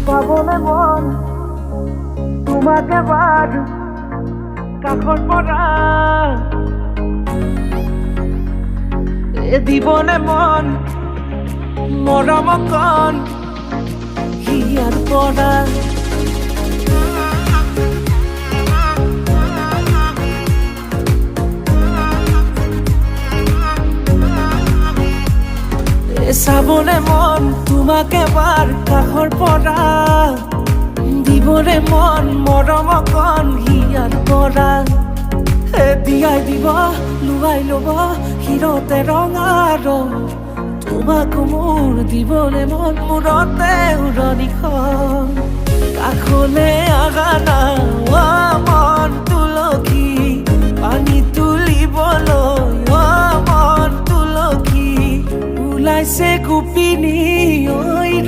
পাবলে মন তোমাকে বাদ কাষৰ পৰা দিবনে মন মৰম কণ হিয়াৰ পৰা চাবলে মন তোমাকে বাৰ কাষৰ পৰা দিবলে মন মৰম কণ হিয়াৰ পৰা দিয়াই দিব লুৱাই ল'ব হিৰতে ৰঙা ৰং তোমাকো মোৰ দিবলে মন মূৰতে উৰণিখন কাষলে আগানা মন তুলসী পানী তুলিবলৈ মন তুলসী ওলাইছে গোপিনী ঐ